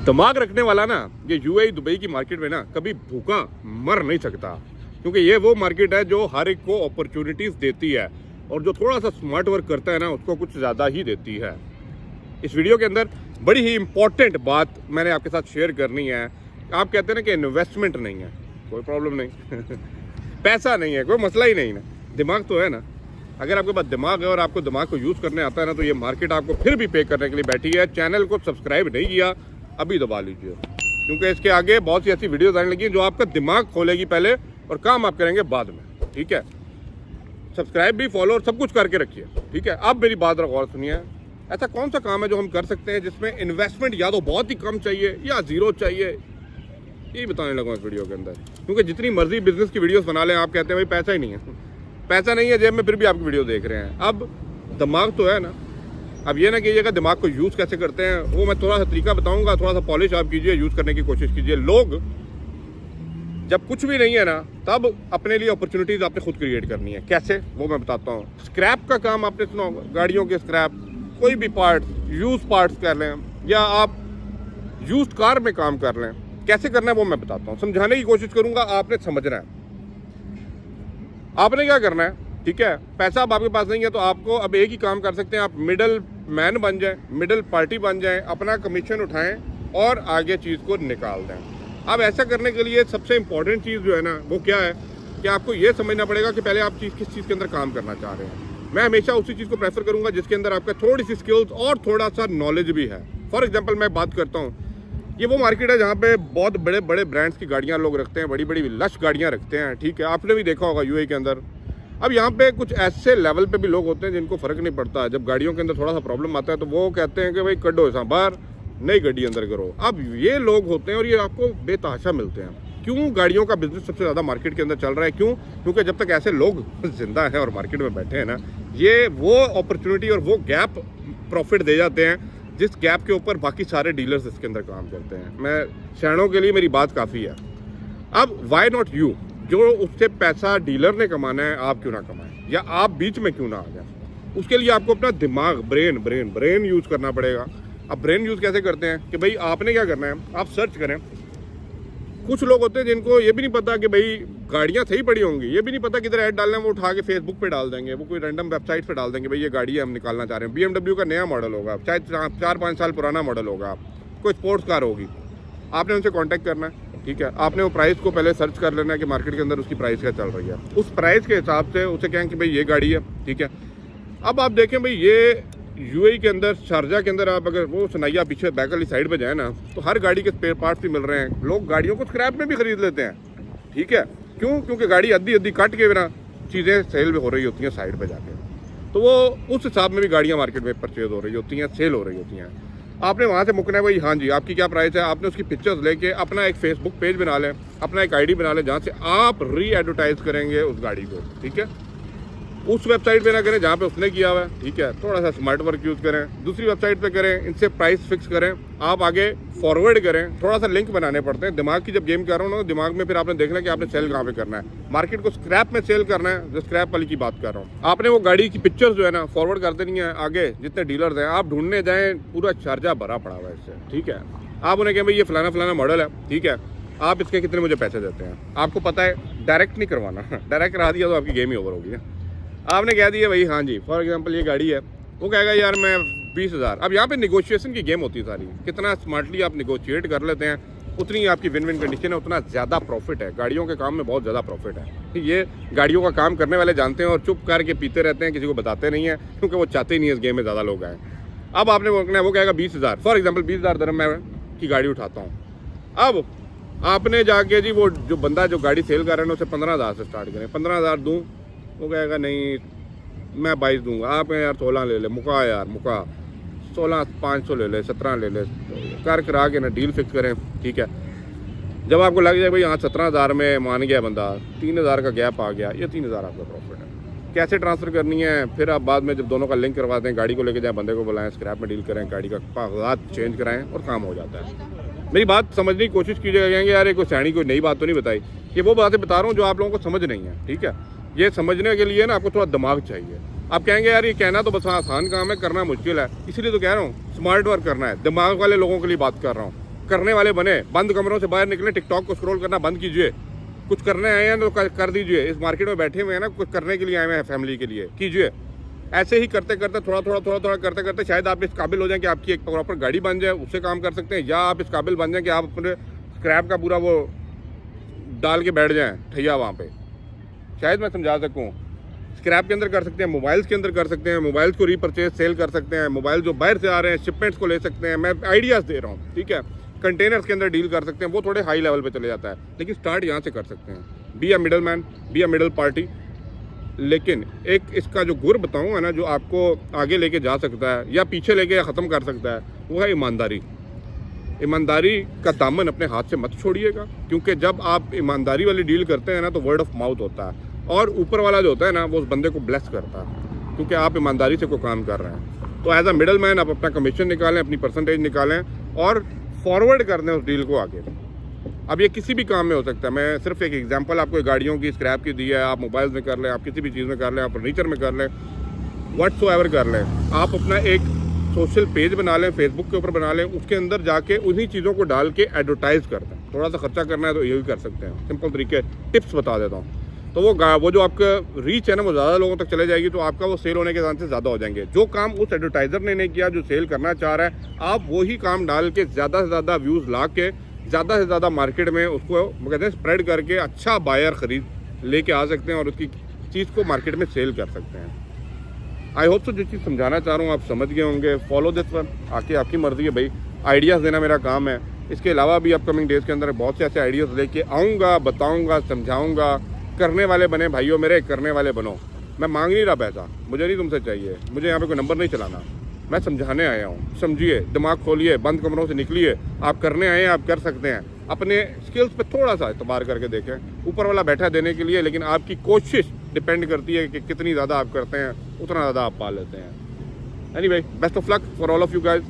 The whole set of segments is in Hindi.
दिमाग रखने वाला ना ये यूएई दुबई की मार्केट में ना कभी भूखा मर नहीं सकता, क्योंकि ये वो मार्केट है जो हर एक को अपॉर्चुनिटीज देती है और जो थोड़ा सा स्मार्ट वर्क करता है ना उसको कुछ ज़्यादा ही देती है। इस वीडियो के अंदर बड़ी ही इंपॉर्टेंट बात मैंने आपके साथ शेयर करनी है। आप कहते हैं ना कि इन्वेस्टमेंट नहीं है, कोई प्रॉब्लम नहीं पैसा नहीं है, कोई मसला ही नहीं ना, दिमाग तो है ना। अगर आपके पास दिमाग है और आपको दिमाग को यूज़ करने आता है ना तो ये मार्केट आपको फिर भी पे करने के लिए बैठी है। चैनल को सब्सक्राइब नहीं किया अभी दबा लीजिए, क्योंकि इसके आगे बहुत सी ऐसी वीडियोस आने लगी जो आपका दिमाग खोलेगी पहले और काम आप करेंगे बाद में। ठीक है, सब्सक्राइब भी, फॉलो और सब कुछ करके रखिए। ठीक है, अब मेरी बात गौर सुनिए। ऐसा कौन सा काम है जो हम कर सकते हैं जिसमें इन्वेस्टमेंट या तो बहुत ही कम चाहिए या जीरो चाहिए, यही बताने लगा इस वीडियो के अंदर। क्योंकि जितनी मर्जी बिजनेस की वीडियोस बना लें, आप कहते हैं भाई पैसा ही नहीं है, पैसा नहीं है जेब में, फिर भी आपकी वीडियो देख रहे हैं। अब दिमाग तो है ना। अब ये ना कीजिएगा दिमाग को यूज़ कैसे करते हैं वो मैं थोड़ा सा तरीका बताऊंगा, थोड़ा सा पॉलिश आप कीजिए, यूज़ करने की कोशिश कीजिए। लोग जब कुछ भी नहीं है ना तब अपने लिए अपॉर्चुनिटीज़ आपने खुद क्रिएट करनी है। कैसे, वो मैं बताता हूँ। स्क्रैप का काम आपने सुना होगा, गाड़ियों के स्क्रैप, कोई भी पार्ट्स, यूज पार्ट्स कर लें या आप यूज्ड कार में काम कर लें। कैसे करना है वो मैं बताता हूँ, समझाने की कोशिश करूँगा, आपने समझना है। आपने क्या करना है, ठीक है, पैसा अब आपके पास नहीं है तो आपको अब एक ही काम कर सकते हैं, आप मिडल मैन बन जाएं, मिडल पार्टी बन जाएं, अपना कमीशन उठाएं और आगे चीज़ को निकाल दें। अब ऐसा करने के लिए सबसे इंपॉर्टेंट चीज़ जो है ना वो क्या है कि आपको ये समझना पड़ेगा कि पहले आप किस चीज़ के अंदर काम करना चाह रहे हैं। मैं हमेशा उसी चीज़ को प्रेफर करूँगा जिसके अंदर आपका थोड़ी सी स्किल्स और थोड़ा सा नॉलेज भी है। फॉर एग्जाम्पल मैं बात करता हूँ, ये वो मार्केट है जहाँ पे बहुत बड़े बड़े ब्रांड्स की गाड़ियाँ लोग रखते हैं, बड़ी बड़ी लश गाड़ियाँ रखते हैं। ठीक है, आपने भी देखा होगा यूएई के अंदर। अब यहाँ पे कुछ ऐसे लेवल पे भी लोग होते हैं जिनको फ़र्क नहीं पड़ता, जब गाड़ियों के अंदर थोड़ा सा प्रॉब्लम आता है तो वो कहते हैं कि भाई कड्डो ऐसा बाहर, नई गाड़ी अंदर करो। अब ये लोग होते हैं और ये आपको बेतहाशा मिलते हैं। क्यों गाड़ियों का बिजनेस सबसे ज़्यादा मार्केट के अंदर चल रहा है? क्यों? क्योंकि जब तक ऐसे लोग जिंदा हैं और मार्केट में बैठे हैं ना, ये वो अपॉर्चुनिटी और वो गैप प्रॉफिट दे जाते हैं जिस गैप के ऊपर बाकी सारे डीलर्स इसके अंदर काम करते हैं। मैं शहरों के लिए मेरी बात काफ़ी है। अब वाई नॉट यू, जो उससे पैसा डीलर ने कमाना है आप क्यों ना कमाएं, या आप बीच में क्यों ना आ जाए? उसके लिए आपको अपना दिमाग, ब्रेन यूज़ करना पड़ेगा। अब ब्रेन यूज़ कैसे करते हैं कि भाई आपने क्या करना है, आप सर्च करें। कुछ लोग होते हैं जिनको ये भी नहीं पता कि भाई गाड़ियाँ सही पड़ी होंगी, ये भी नहीं पता किधर ऐड डालना है, वो उठा के फेसबुक पे डाल देंगे, वो कोई रैंडम वेबसाइट पे डाल देंगे, भाई ये गाड़ी हम निकालना चाह रहे हैं। BMW का नया मॉडल होगा, शायद 4-5 साल पुराना मॉडल होगा, कोई स्पोर्ट्स कार होगी। आपने उनसे कॉन्टैक्ट करना है। ठीक है, आपने वो प्राइस को पहले सर्च कर लेना है कि मार्केट के अंदर उसकी प्राइस क्या चल रही है। उस प्राइस के हिसाब से उसे कहें कि भाई ये गाड़ी है। ठीक है, अब आप देखें भाई ये यूएई के अंदर, शारजा के अंदर आप अगर वो सुनाइया पीछे बैक वाली साइड पे जाए ना तो हर गाड़ी के स्पेयर पार्ट्स भी मिल रहे हैं। लोग गाड़ियों को स्क्रैप में भी खरीद लेते हैं। ठीक है, क्यों? क्योंकि गाड़ी अद्धी काट के बिना चीज़ें सेल हो रही होती हैं साइड पे जाके, तो वो उस हिसाब में भी गाड़ियाँ मार्केट में परचेज हो रही होती हैं, सेल हो रही होती हैं। आपने वहाँ से मुकना है भाई, हाँ जी आपकी क्या प्राइस है, आपने उसकी पिक्चर्स लेके अपना एक फेसबुक पेज बना लें, अपना एक आईडी बना लें जहाँ से आप री एडवर्टाइज करेंगे उस गाड़ी को। ठीक है, उस वेबसाइट पे ना करें जहाँ पे उसने किया हुआ है। ठीक है, थोड़ा सा स्मार्ट वर्क यूज़ करें, दूसरी वेबसाइट पे करें, इनसे प्राइस फिक्स करें, आप आगे फॉरवर्ड करें। थोड़ा सा लिंक बनाने पड़ते हैं। दिमाग की जब गेम कर रहा हूँ ना, दिमाग में फिर आपने देखना है कि आपने सेल कहाँ पे करना है। मार्केट को स्क्रैप में सेल करना है, जो स्क्रैप वाली की बात कर रहा हूँ। आपने वो गाड़ी की पिक्चर्स जो है ना फॉरवर्ड कर देनी है आगे, जितने डीलर्स हैं आप ढूंढने जाएँ, पूरा शारजा भरा पड़ा हुआ है इससे। ठीक है, आप उन्हें कहें भाई ये फलाना मॉडल है, ठीक है, आप इसके कितने मुझे पैसे देते हैं। आपको पता है डायरेक्ट नहीं करवाना, डायरेक्ट करा दिया तो आपकी गेम ही ओवर होगी। आपने कह दिया भाई हाँ जी, फॉर एग्जांपल ये गाड़ी है, वो कहेगा यार मैं 20,000। अब यहाँ पे नेगोशिएशन की गेम होती है सारी। कितना स्मार्टली आप नेगोशिएट कर लेते हैं उतनी आपकी विन विन कंडीशन है, उतना ज़्यादा प्रॉफिट है। गाड़ियों के काम में बहुत ज़्यादा प्रॉफिट है। ये गाड़ियों का काम करने वाले जानते हैं और चुप करके पीते रहते हैं, किसी को बताते नहीं है क्योंकि वो चाहते ही नहीं है इस गेम में ज़्यादा लोग आए। अब आपने वो कहेगा 20,000, फॉर एग्जाम्पल 20,000 दरम मैं की गाड़ी उठाता हूँ। अब आपने जाके जी वो जो बंदा जो गाड़ी सेल कर रहे हैं उसे 15,000 से स्टार्ट करें। 15,000 दूँ, वो कहेगा नहीं मैं 22 दूंगा। आप यार 16 ले ले, मुका यार मुका, 16,500 ले ले, 17 ले ले, कर करा के ना डील फिक्स करें। ठीक है, जब आपको लग जाए भाई हाँ 17,000 में मान गया बंदा, 3,000 का गैप आ गया, ये 3,000 आपका प्रॉफिट है। कैसे ट्रांसफ़र करनी है फिर आप बाद में जब दोनों का लिंक करवाते हैं, गाड़ी को लेके जाए, बंदे को बुलाएं, स्क्रैप में डील करें, गाड़ी का कागजात चेंज कराएं और काम हो जाता है। मेरी बात समझने की कोशिश कीजिएगा। कहेंगे यार ये कोई सैनी कोई नई बात तो नहीं बताई, ये वो बातें बता रहा हूँ जो आप लोगों को समझ नहीं है। ठीक है, ये समझने के लिए ना आपको थोड़ा दिमाग चाहिए। आप कहेंगे यार ये कहना तो बस आसान काम है, करना मुश्किल है, इसीलिए तो कह रहा हूँ स्मार्ट वर्क करना है। दिमाग वाले लोगों के लिए बात कर रहा हूँ। करने वाले बने, बंद कमरों से बाहर निकले, टिकटॉक को स्क्रॉल करना बंद कीजिए। कुछ करने आए हैं तो कर दीजिए। इस मार्केट में बैठे हुए हैं ना, कुछ करने के लिए आए हुए हैं फैमिली के लिए, कीजिए। ऐसे ही करते करते थोड़ा करते करते शायद आप इस काबिल हो जाएं कि आपकी एक प्रॉपर गाड़ी बन जाए, उससे काम कर सकते हैं। या आप इस काबिल बन जाएं कि आप अपने स्क्रैप का पूरा वो डाल के बैठ जाएं ठैया वहाँ पे, शायद मैं समझा सकूँ। स्क्रैप के अंदर कर सकते हैं, मोबाइल्स के अंदर कर सकते हैं, मोबाइल्स को रीपरचेज सेल कर सकते हैं, मोबाइल जो बाहर से आ रहे हैं शिपमेंट्स को ले सकते हैं। मैं आइडियाज़ दे रहा हूँ, ठीक है। कंटेनर्स के अंदर डील कर सकते हैं, वो थोड़े हाई लेवल पे चले जाता है, लेकिन स्टार्ट यहाँ से कर सकते हैं। Be a middle man, be a middle party. लेकिन एक इसका जो गुर बताऊँगा ना, जो आपको आगे लेके जा सकता है या पीछे लेके ख़त्म कर सकता है, वो है ईमानदारी। ईमानदारी का दामन अपने हाथ से मत छोड़िएगा, क्योंकि जब आप ईमानदारी वाली डील करते हैं ना, तो वर्ड ऑफ माउथ होता है, और ऊपर वाला जो होता है ना, वो उस बंदे को ब्लेस करता है, क्योंकि आप ईमानदारी से कोई काम कर रहे हैं। तो एज अ मिडल मैन आप अपना कमीशन निकालें, अपनी परसेंटेज निकालें और फॉरवर्ड कर दें उस डील को आगे। अब ये किसी भी काम में हो सकता है। मैं सिर्फ एक एग्जांपल आपको गाड़ियों की स्क्रैप की दी है, आप मोबाइल्स में कर लें, आप किसी भी चीज़ में कर लें, आप फर्नीचर में कर लें, व्हाट्सोएवर कर लें। आप अपना एक सोशल पेज बना लें, फेसबुक के ऊपर बना लें, उसके अंदर जाके उन्हीं चीज़ों को डाल के एडवर्टाइज़ कर दें। थोड़ा सा खर्चा करना है तो ये भी कर सकते हैं, सिंपल तरीके टिप्स बता देता हूँ। तो वो जो आपका रीच है ना, वो ज़्यादा लोगों तक चले जाएगी, तो आपका वो सेल होने के चांसेस ज़्यादा हो जाएंगे। जो काम उस एडवर्टाइज़र ने नहीं किया, जो सेल करना चाह रहा है, आप वही काम डाल के ज़्यादा से ज़्यादा व्यूज़ ला के ज़्यादा से ज़्यादा मार्केट में उसको कहते हैं स्प्रेड करके अच्छा बायर ख़रीद लेके आ सकते हैं और उसकी चीज़ को मार्केट में सेल कर सकते हैं। आई होप सो जो चीज़ समझाना चाह रहा हूँ आप समझ गए होंगे। फॉलो दिस वन, आके आपकी मर्ज़ी है भाई, आइडियाज़ देना मेरा काम है। इसके अलावा भी अपकमिंग डेज़ के अंदर बहुत से ऐसे आइडियाज़ लेके आऊँगा, बताऊँगा, समझाऊँगा। करने वाले बने भाइयों मेरे, करने वाले बनो। मैं मांग नहीं रहा पैसा, मुझे नहीं तुमसे चाहिए, मुझे यहाँ पे कोई नंबर नहीं चलाना, मैं समझाने आया हूँ। समझिए, दिमाग खोलिए, बंद कमरों से निकलिए। आप करने आए हैं, आप कर सकते हैं। अपने स्किल्स पे थोड़ा सा एतबार करके देखें। ऊपर वाला बैठा देने के लिए, लेकिन आपकी कोशिश डिपेंड करती है कि कितनी ज़्यादा आप करते हैं, उतना ज़्यादा आप पा लेते हैं। Anyway, best of luck for all of you guys.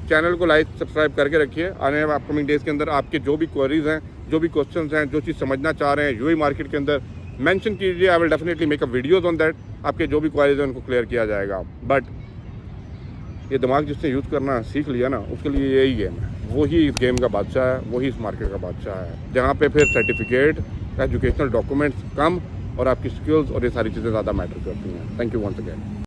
Channel को लाइक सब्सक्राइब करके रखिए। आने वाले अपकमिंग डेज़ के अंदर आपके जो भी क्वेरीज हैं, जो भी क्वेश्चंस हैं, जो चीज़ समझना चाह रहे हैं यूएई मार्केट के अंदर, मेंशन कीजिए। I will definitely make a videos on that. आपके जो भी क्वेरीज हैं उनको क्लियर किया जाएगा। बट ये दिमाग जिसने यूज़ करना सीख लिया ना, उसके लिए यही गेम है। वही इस गेम का बादशाह है, वही इस मार्केट का बादशाह है, जहाँ पे फिर सर्टिफिकेट, एजुकेशनल डॉक्यूमेंट्स कम और आपकी स्किल्स और ये सारी चीज़ें ज़्यादा मैटर करती हैं। Thank you once again.